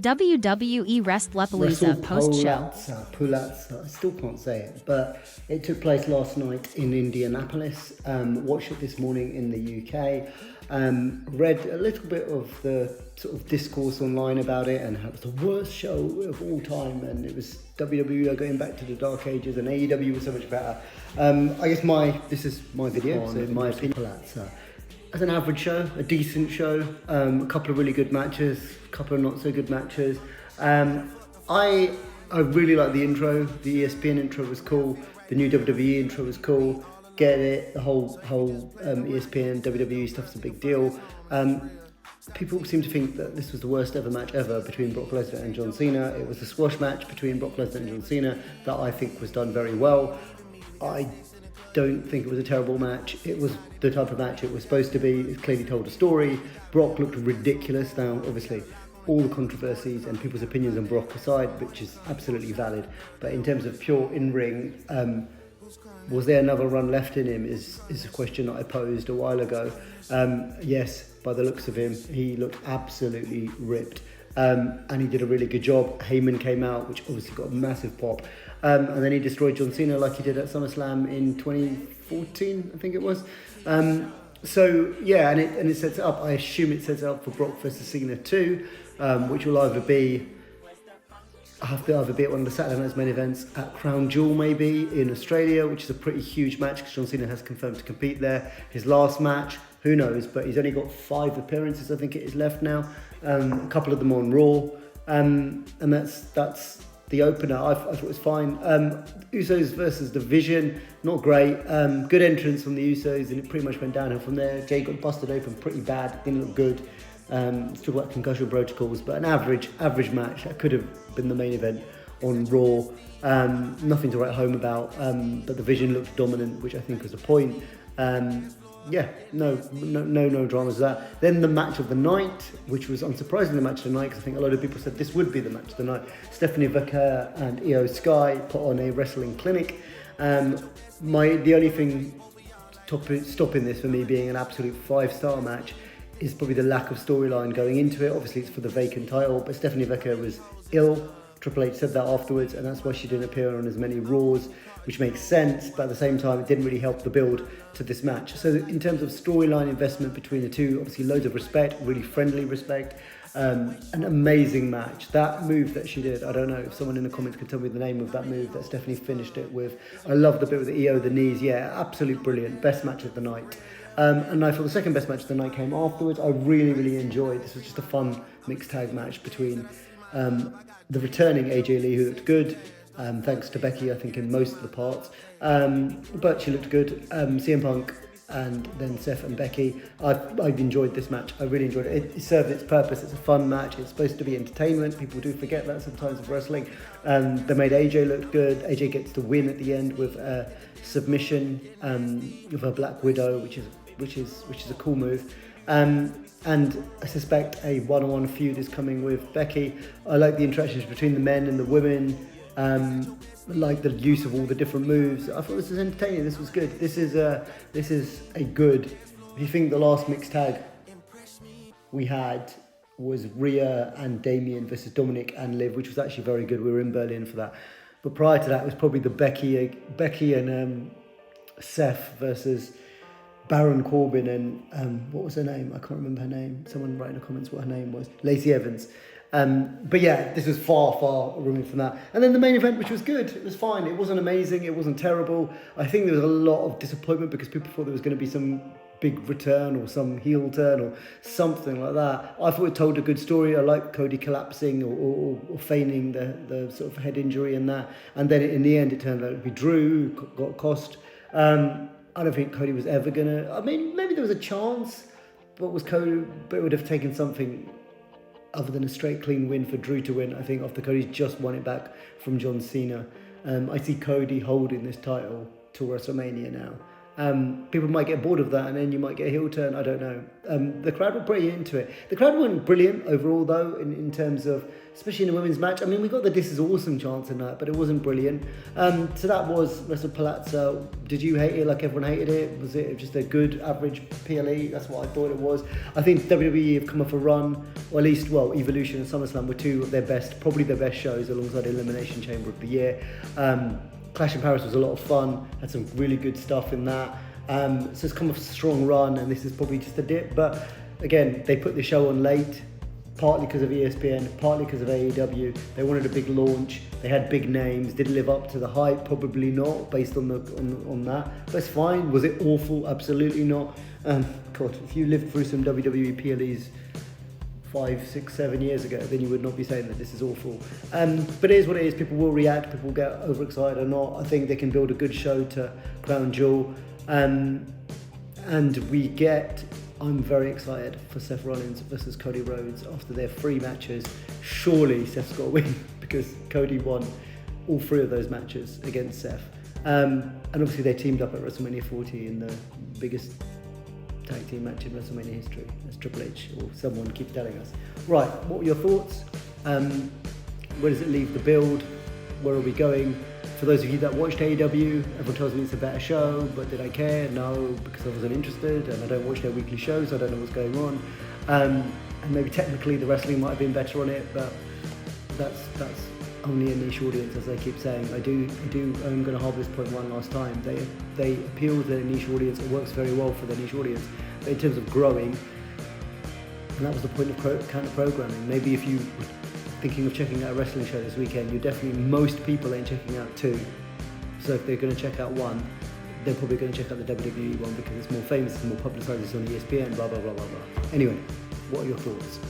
WWE Wrestlepalooza post-show. Wrestlepalooza, I still can't say it, but it took place last night in Indianapolis. Watched it this morning in the UK. Read a little bit of the sort of discourse online about it and how it was the worst show of all time, and it was WWE going back to the dark ages, and AEW was so much better. I guess this is my video, so my opinion. As an average show, a decent show, a couple of really good matches, a couple of not so good matches. I really like the intro. The ESPN intro was cool. The new WWE intro was cool. Get it? The whole ESPN WWE stuff's a big deal. People seem to think that this was the worst ever match ever between Brock Lesnar and John Cena. It was the squash match between Brock Lesnar and John Cena that I think was done very well. I don't think it was a terrible match. It was the type of match it was supposed to be. It clearly told a story. Brock looked ridiculous. Now, obviously, all the controversies and people's opinions on Brock aside, which is absolutely valid, but in terms of pure in-ring, was there another run left in him is a question that I posed a while ago. Yes, by the looks of him, he looked absolutely ripped. And he did a really good job. Heyman came out, which obviously got a massive pop. And then he destroyed John Cena like he did at SummerSlam in 2014, I think it was. So yeah, and it sets it up. I assume it sets it up for Brock versus Cena 2, which will either be at one of the Saturday Night's main events at Crown Jewel, maybe in Australia, which is a pretty huge match because John Cena has confirmed to compete there. His last match, who knows? But he's only got 5 appearances, I think it is, left now. A couple of them on Raw, and that's the opener. I thought it was fine. Usos versus The Vision, not great. Good entrance from the Usos, and it pretty much went downhill from there. Jay got busted open pretty bad, didn't look good. Still got concussion protocols, but an average match that could have been the main event on Raw. Nothing to write home about, but The Vision looked dominant, which I think was the point. No dramas with that. Then the match of the night, which was unsurprisingly the match of the night, because I think a lot of people said this would be the match of the night. Stephanie Vacquer and Io Sky put on a wrestling clinic. The only thing stopping this for me being an absolute 5-star match is probably the lack of storyline going into it. Obviously it's for the vacant title, but Stephanie Vacquer was ill. Triple H said that afterwards, and that's why she didn't appear on as many Raws, which makes sense, but at the same time, it didn't really help the build to this match. So in terms of storyline investment between the two, obviously loads of respect, really friendly respect, an amazing match. That move that she did, I don't know if someone in the comments could tell me the name of that move that Stephanie finished it with. I love the bit with the EO, the knees, yeah, absolutely brilliant. Best match of the night. And I thought the second best match of the night came afterwards. I really enjoyed. This was just a fun mixed tag match between the returning AJ Lee, who looked good, thanks to Becky, I think, in most of the parts. But she looked good. CM Punk and then Seth and Becky. I've enjoyed this match. I really enjoyed it. It served its purpose. It's a fun match. It's supposed to be entertainment. People do forget that sometimes of wrestling. They made AJ look good. AJ gets the win at the end with a submission of a Black Widow, which is a cool move. And I suspect a one-on-one feud is coming with Becky. I like the interactions between the men and the women. Like the use of all the different moves. I thought this was entertaining. This was good. This is a good. If you think the last mixed tag we had was Rhea and Damien versus Dominic and Liv, which was actually very good. We were in Berlin for that. But prior to that, it was probably the Becky and Seth versus Baron Corbin and what was her name? I can't remember her name. Someone write in the comments what her name was. Lacey Evans. But yeah, this was far removed from that. And then the main event, which was good. It was fine. It wasn't amazing. It wasn't terrible. I think there was a lot of disappointment because people thought there was going to be some big return or some heel turn or something like that. I thought it told a good story. I liked Cody collapsing or feigning the sort of head injury and that. And then in the end, it turned out to be Drew who got cost. I don't think Cody was ever gonna. I mean, maybe there was a chance, but it would have taken something other than a straight clean win for Drew to win. I think after Cody's just won it back from John Cena, I see Cody holding this title till WrestleMania now. People might get bored of that, and then you might get a heel turn. I don't know. The crowd were pretty into it. The crowd weren't brilliant overall, though, in terms of, especially in the women's match. I mean, we got the "This is awesome" chance in that, but it wasn't brilliant. So that was Wrestlepalooza. Did you hate it like everyone hated it? Was it just a good average PLE? That's what I thought it was. I think WWE have come off a run, or at least, Evolution and SummerSlam were two of their best, probably their best shows, alongside Elimination Chamber of the year. Clash in Paris was a lot of fun, had some really good stuff in that. So it's come off a strong run, and this is probably just a dip. But again, they put the show on late, partly because of ESPN, partly because of AEW. They wanted a big launch. They had big names. Did it live up to the hype? Probably not, based on that. But it's fine. Was it awful? Absolutely not. God, if you lived through some WWE PLEs 5, 6, 7 years ago, then you would not be saying that this is awful. But it is what it is. People will react. People will get overexcited or not. I think they can build a good show to Crown Jewel. And I'm very excited for Seth Rollins versus Cody Rhodes after their 3 matches. Surely Seth's got to win, because Cody won all 3 of those matches against Seth. And obviously they teamed up at WrestleMania 40 in the biggest tag team match in WrestleMania history, as Triple H or someone keeps telling us. Right, what were your thoughts? Where does it leave the build? Where are we going? For those of you that watched AEW, everyone tells me it's a better show, but did I care? No, because I wasn't interested, and I don't watch their weekly shows, so I don't know what's going on. And maybe technically the wrestling might have been better on it, but that's only a niche audience, as I keep saying. I'm going to harbour this point one last time. They appeal to their niche audience. It works very well for their niche audience. But in terms of growing, and that was the point of counter programming. Maybe if you were thinking of checking out a wrestling show this weekend, most people ain't checking out 2. So if they're going to check out 1, they're probably going to check out the WWE one because it's more famous, it's more publicised, it's on ESPN, blah, blah, blah, blah, blah. Anyway, what are your thoughts?